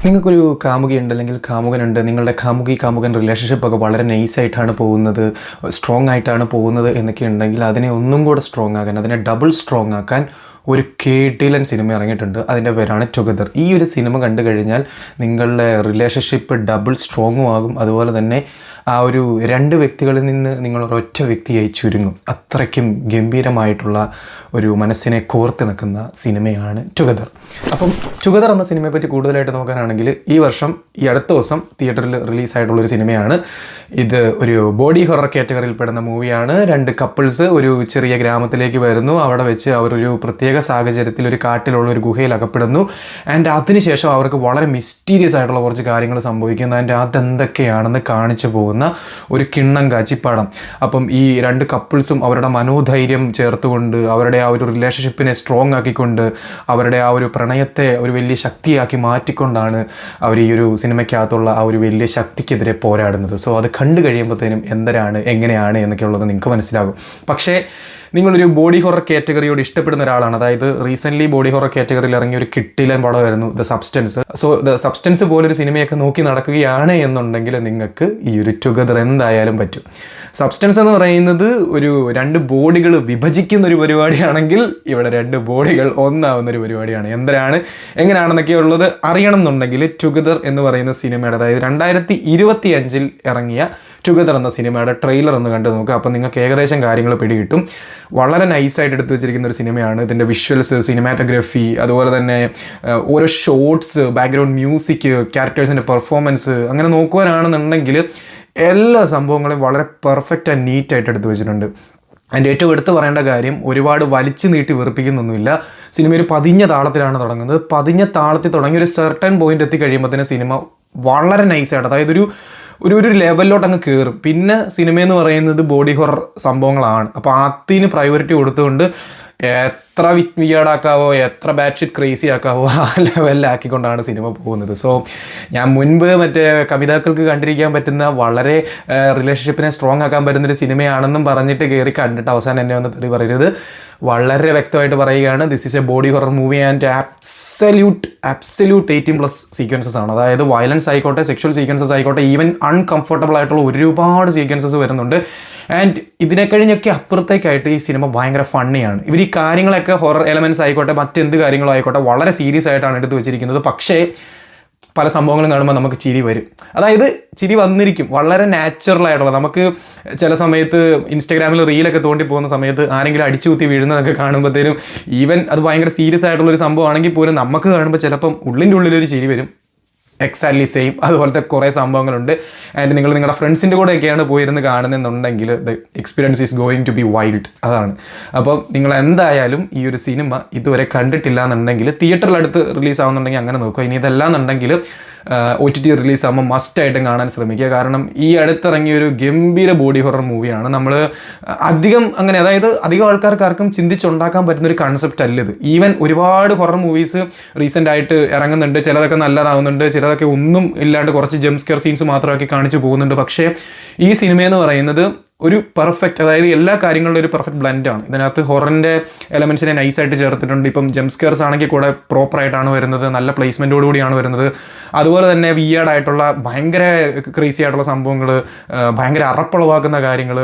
നിങ്ങൾക്കൊരു കാമുകിയുണ്ട് അല്ലെങ്കിൽ കാമുകനുണ്ട്, നിങ്ങളുടെ കാമുകൻ റിലേഷൻഷിപ്പൊക്കെ വളരെ നൈസായിട്ടാണ് പോകുന്നത്, സ്ട്രോങ് ആയിട്ടാണ് പോകുന്നത് എന്നൊക്കെ ഉണ്ടെങ്കിൽ അതിനെ ഒന്നും കൂടെ സ്ട്രോങ് ആക്കാൻ, അതിനെ ഡബിൾ സ്ട്രോങ് ആക്കാൻ ഒരു കേട്ടിലൻ സിനിമ ഇറങ്ങിയിട്ടുണ്ട്. അതിൻ്റെ പേരാണ് ടുഗദർ. ഈ ഒരു സിനിമ കണ്ടു കഴിഞ്ഞാൽ നിങ്ങളുടെ റിലേഷൻഷിപ്പ് ഡബിൾ സ്ട്രോങ്ങും ആകും. അതുപോലെ തന്നെ ആ ഒരു രണ്ട് വ്യക്തികളിൽ നിന്ന് നിങ്ങളൊരൊറ്റ വ്യക്തിയായി ചുരുങ്ങും. അത്രയ്ക്കും ഗംഭീരമായിട്ടുള്ള ഒരു മനസ്സിനെ കോർത്ത് നിൽക്കുന്ന സിനിമയാണ് ടുഗദർ. അപ്പം ടുഗദർ എന്ന സിനിമയെ പറ്റി കൂടുതലായിട്ട് നോക്കാനാണെങ്കിൽ ഈ അടുത്ത ദിവസം തിയേറ്ററിൽ റിലീസായിട്ടുള്ളൊരു സിനിമയാണ് ഇത്. ഒരു ബോഡി ഹൊറർ കാറ്റഗറിയിൽ പെടുന്ന മൂവിയാണ്. രണ്ട് കപ്പിൾസ് ഒരു ചെറിയ ഗ്രാമത്തിലേക്ക് വരുന്നു. അവിടെ വെച്ച് അവരൊരു പ്രത്യേക സാഹചര്യത്തിൽ ഒരു കാട്ടിലുള്ള ഒരു ഗുഹയിൽ അകപ്പെടുന്നു. ആൻഡ് അതിനുശേഷം അവർക്ക് വളരെ മിസ്റ്റീരിയസ് ആയിട്ടുള്ള കുറച്ച് കാര്യങ്ങൾ സംഭവിക്കുന്നു. ആൻഡ് അതെന്തൊക്കെയാണെന്ന് കാണിച്ചു പോകുന്ന ഒരു കിണ്ണം കാച്ചിപ്പാടം. അപ്പം ഈ രണ്ട് കപ്പിൾസും അവരുടെ മനോധൈര്യം ചേർത്തുകൊണ്ട്, അവരുടെ ആ ഒരു റിലേഷൻഷിപ്പിനെ സ്ട്രോങ് ആക്കിക്കൊണ്ട്, അവരുടെ ആ ഒരു പ്രണയത്തെ ഒരു വലിയ ശക്തിയാക്കി മാറ്റിക്കൊണ്ടാണ് അവർ ഈ ഒരു സിനിമയ്ക്കകത്തുള്ള ആ ഒരു വലിയ ശക്തിക്കെതിരെ പോരാടുന്നത്. സോ അത് കണ്ടു കഴിയുമ്പോഴത്തേനും എങ്ങനെയാണ് എന്നൊക്കെ ഉള്ളത് നിങ്ങൾക്ക് മനസ്സിലാകും. പക്ഷേ നിങ്ങളൊരു ബോഡി ഹൊറർ കാറ്റഗറിയോട് ഇഷ്ടപ്പെടുന്ന ഒരാളാണ്, അതായത് റീസെൻ്റ്ലി ബോഡി ഹൊറർ കാറ്റഗറിയിൽ ഇറങ്ങിയ ഒരു കിട്ടിലൻ പടമായിരുന്നു the substance. So the substance പോലൊരു സിനിമയൊക്കെ നോക്കി നടക്കുകയാണ് എന്നുണ്ടെങ്കിൽ നിങ്ങൾക്ക് ഈ ഒരു ടുഗദർ എന്തായാലും പറ്റും. സബ്സ്റ്റൻസ് എന്ന് പറയുന്നത് ഒരു രണ്ട് ബോഡികൾ വിഭജിക്കുന്ന ഒരു പരിപാടിയാണെങ്കിൽ ഇവിടെ രണ്ട് ബോഡികൾ ഒന്നാവുന്ന ഒരു പരിപാടിയാണ്. എങ്ങനെയാണെന്നൊക്കെ ഉള്ളത് അറിയണം എന്നുണ്ടെങ്കിൽ ടുഗദർ എന്ന് പറയുന്ന സിനിമയുടെ, അതായത് 2025 ഇറങ്ങിയ ടുഗദർ എന്ന സിനിമയുടെ ട്രെയിലർ ഒന്ന് കണ്ടു നോക്കുക. അപ്പം നിങ്ങൾക്ക് ഏകദേശം കാര്യങ്ങൾ പിടികിട്ടും. വളരെ നൈസായിട്ട് എടുത്തു വെച്ചിരിക്കുന്ന ഒരു സിനിമയാണ്. ഇതിൻ്റെ വിഷ്വൽസ്, സിനിമാറ്റോഗ്രഫി, അതുപോലെ തന്നെ ഓരോ ഷോട്ട്സ്, ബാക്ക്ഗ്രൗണ്ട് മ്യൂസിക്, ക്യാരക്ടേഴ്സിൻ്റെ പെർഫോമൻസ്, അങ്ങനെ നോക്കുവാനാണെന്നുണ്ടെങ്കിൽ എല്ലാ സംഭവങ്ങളും വളരെ പെർഫെക്റ്റ് ആൻഡ് നീറ്റായിട്ട് എടുത്തു വെച്ചിട്ടുണ്ട്. അതിൻ്റെ ഏറ്റവും എടുത്ത് പറയേണ്ട കാര്യം, ഒരുപാട് വലിച്ചു നീട്ടി വെറുപ്പിക്കുന്നൊന്നുമില്ല. സിനിമ ഒരു പതിഞ്ഞ താളത്തിലാണ് തുടങ്ങുന്നത്. പതിഞ്ഞ താളത്തിൽ തുടങ്ങി ഒരു സെർട്ടൺ പോയിന്റ് എത്തിക്കഴിയുമ്പോഴത്തേന് സിനിമ വളരെ നൈസായിട്ട്, അതായത് ഒരു ലെവലിലോട്ട് അങ്ങ് കയറും. പിന്നെ സിനിമയെന്ന് പറയുന്നത് ബോഡി ഹൊറർ സംഭവങ്ങളാണ്. അപ്പോൾ അതിന് പ്രയോറിറ്റി കൊടുത്തുകൊണ്ട് എത്ര വിയേർഡാക്കാവോ, എത്ര ബാഡ് ഷിറ്റ് ക്രേസി ആക്കാവോ ആ ലെവലിലാക്കിക്കൊണ്ടാണ് സിനിമ പോകുന്നത്. സോ ഞാൻ മുൻപ് കവിതാക്കൾക്ക് കണ്ടിരിക്കാൻ പറ്റുന്ന, വളരെ റിലേഷൻഷിപ്പിനെ സ്ട്രോങ് ആക്കാൻ പറ്റുന്നൊരു സിനിമയാണെന്നും പറഞ്ഞിട്ട് കയറി കണ്ടിട്ട് അവസാനം എന്നെ വന്ന് തെറി പറയരുത്. വളരെ വ്യക്തമായിട്ട് പറയുകയാണ്, this is A body horror movie and absolute 18+ sequences ആണ്. അതായത് വയലൻസ് ആയിക്കോട്ടെ, സെക്ഷൽ സീക്വൻസസ് ആയിക്കോട്ടെ, ഈവൻ അൺകംഫർട്ടബിൾ ആയിട്ടുള്ള ഒരുപാട് സീക്വൻസസ് വരുന്നുണ്ട്. ആൻഡ് ഇതിനെ കഴിഞ്ഞൊക്കെ അപ്പുറത്തേക്കായിട്ട് ഈ സിനിമ ഭയങ്കര ഫണ്ണിയാണ്. ഇവർ ഈ കാര്യങ്ങളൊക്കെ, ഹൊറർ എലമെൻറ്റ്സ് ആയിക്കോട്ടെ, മറ്റെന്ത് കാര്യങ്ങളും ആയിക്കോട്ടെ, വളരെ സീരിയസ് ആയിട്ടാണ് എടുത്ത് വെച്ചിരിക്കുന്നത്. പക്ഷേ പല സംഭവങ്ങളും കാണുമ്പോൾ നമുക്ക് ചിരി വരും. അതായത് ചിരി വന്നിരിക്കും, വളരെ നാച്ചുറലായിട്ടുള്ള. നമുക്ക് ചില സമയത്ത് ഇൻസ്റ്റാഗ്രാമിൽ റീലൊക്കെ തോണ്ടി പോകുന്ന സമയത്ത് ആരെങ്കിലും അടിച്ചു കുത്തി വീഴുന്നതൊക്കെ കാണുമ്പോഴത്തേനും, ഈവൻ അത് ഭയങ്കര സീരിയസ് ആയിട്ടുള്ളൊരു സംഭവമാണെങ്കിൽ പോലും നമുക്ക് കാണുമ്പോൾ ചിലപ്പം ഉള്ളിലൊരു ചിരി വരും. എക്സാക്ട്ലി സെയിം അതുപോലത്തെ കുറേ സംഭവങ്ങളുണ്ട്. ആൻഡ് നിങ്ങൾ നിങ്ങളുടെ ഫ്രണ്ട്സിൻ്റെ കൂടെയൊക്കെയാണ് പോയിരുന്ന് കാണുന്നതെന്നുണ്ടെങ്കിൽ the experience is going to be wild. അതാണ്. അപ്പം നിങ്ങൾ എന്തായാലും ഈ ഒരു സിനിമ ഇതുവരെ കണ്ടിട്ടില്ല എന്നുണ്ടെങ്കിൽ, തിയേറ്ററിലടുത്ത് റിലീസ് ആവുന്നുണ്ടെങ്കിൽ അങ്ങനെ നോക്കുക. ഇനി ഇതെല്ലാം എന്നുണ്ടെങ്കിൽ OTT റിലീസ് ആകുമ്പോൾ മസ്റ്റായിട്ടും കാണാൻ ശ്രമിക്കുക. കാരണം ഈ അടുത്തിറങ്ങിയ ഒരു ഗംഭീര ബോഡി ഹൊറർ മൂവിയാണ്. നമ്മൾ അതായത് അധികം ആൾക്കാർക്കാർക്കും ചിന്തിച്ചുണ്ടാക്കാൻ പറ്റുന്നൊരു കൺസെപ്റ്റ് അല്ല ഇത്. ഈവൻ ഒരുപാട് ഹൊറർ മൂവീസ് റീസെൻ്റ് ആയിട്ട് ഇറങ്ങുന്നുണ്ട്. ചിലതൊക്കെ നല്ലതാവുന്നുണ്ട്, ചിലതൊക്കെ ഒന്നും ഇല്ലാണ്ട് കുറച്ച് ജംപ് സ്കെയർ സീൻസ് മാത്രമാക്കി കാണിച്ചു പോകുന്നുണ്ട്. പക്ഷേ ഈ സിനിമയെന്ന് പറയുന്നത് ഒരു പെർഫെക്റ്റ്, അതായത് എല്ലാ കാര്യങ്ങളിലും ഒരു പെർഫെക്റ്റ് ബ്ലെൻഡാണ്. ഇതിനകത്ത് ഹൊററിൻ്റെ എലമെൻസിനെ നൈസായിട്ട് ചേർത്തിട്ടുണ്ട്. ഇപ്പം ജംപ് സ്കെയർസ് ആണെങ്കിൽ കൂടെ പ്രോപ്പറായിട്ടാണ് വരുന്നത്, നല്ല പ്ലേസ്മെൻറ്റോടുകൂടിയാണ് വരുന്നത്. അതുപോലെ തന്നെ വിയേർഡായിട്ടുള്ള, ഭയങ്കര ക്രേസി ആയിട്ടുള്ള സംഭവങ്ങൾ, ഭയങ്കര അറപ്പുളവാക്കുന്ന കാര്യങ്ങൾ,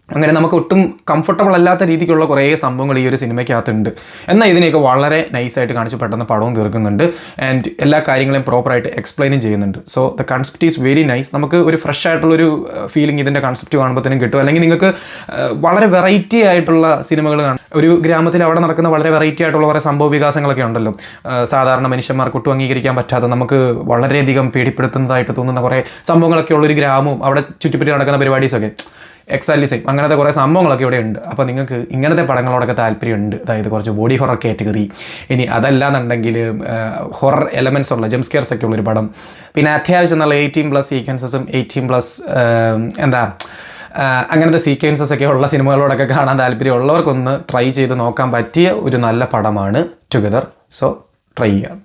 അങ്ങനെ നമുക്ക് ഒട്ടും കംഫർട്ടബിൾ അല്ലാത്ത രീതിക്കുള്ള കുറേ സംഭവങ്ങൾ ഈ ഒരു സിനിമയ്ക്കകത്തുണ്ട്. എന്നാൽ ഇതിനെയൊക്കെ വളരെ നൈസായിട്ട് കാണിച്ച് പെട്ടെന്ന് പടവും തീർക്കുന്നുണ്ട്. ആൻഡ് എല്ലാ കാര്യങ്ങളെയും പ്രോപ്പറായിട്ട് എക്സ്പ്ലെയിനും ചെയ്യുന്നുണ്ട്. So the concept is very nice. നമുക്ക് ഒരു ഫ്രഷ് ആയിട്ടുള്ളൊരു ഫീലിംഗ് ഇതിൻ്റെ കൺസെപ്റ്റ് കാണുമ്പോഴത്തേനും കിട്ടും. അല്ലെങ്കിൽ നിങ്ങൾക്ക് വളരെ വെറൈറ്റി ആയിട്ടുള്ള സിനിമകൾ കാണും. ഒരു ഗ്രാമത്തിൽ അവിടെ നടക്കുന്ന വളരെ വെറൈറ്റി ആയിട്ടുള്ള കുറേ സംഭവ വികാസങ്ങളൊക്കെ ഉണ്ടല്ലോ. സാധാരണ മനുഷ്യന്മാർക്ക് ഒട്ടും അംഗീകരിക്കാൻ പറ്റാത്ത, നമുക്ക് വളരെയധികം പേടിപ്പെടുത്തുന്നതായിട്ട് തോന്നുന്ന കുറേ സംഭവങ്ങളൊക്കെ ഉള്ളൊരു ഗ്രാമവും അവിടെ ചുറ്റിപ്പറ്റി നടക്കുന്ന പരിപാടീസൊക്കെ എക്സാക്ട്ലി സെയിം. അങ്ങനത്തെ കുറേ സംഭവങ്ങളൊക്കെ ഇവിടെ ഉണ്ട്. അപ്പോൾ നിങ്ങൾക്ക് ഇങ്ങനത്തെ പടങ്ങളോടൊക്കെ താല്പര്യമുണ്ട്, അതായത് കുറച്ച് ബോഡി ഹൊറർ കാറ്റഗറി. ഇനി അതല്ലാന്നുണ്ടെങ്കിൽ ഹൊറർ എലമെൻറ്റ്സ് ഉള്ള, ജംപ് സ്കെയർസ് ഒക്കെ ഉള്ളൊരു പടം, പിന്നെ അത്യാവശ്യം നല്ല 18+ സീക്വൻസസും 18+ അങ്ങനത്തെ സീക്വൻസസ് ഒക്കെ ഉള്ള സിനിമകളോടൊക്കെ കാണാൻ താല്പര്യമുള്ളവർക്കൊന്ന് ട്രൈ ചെയ്ത് നോക്കാൻ പറ്റിയ ഒരു നല്ല പടമാണ് ടുഗദർ. സോ ട്രൈ ചെയ്യാം.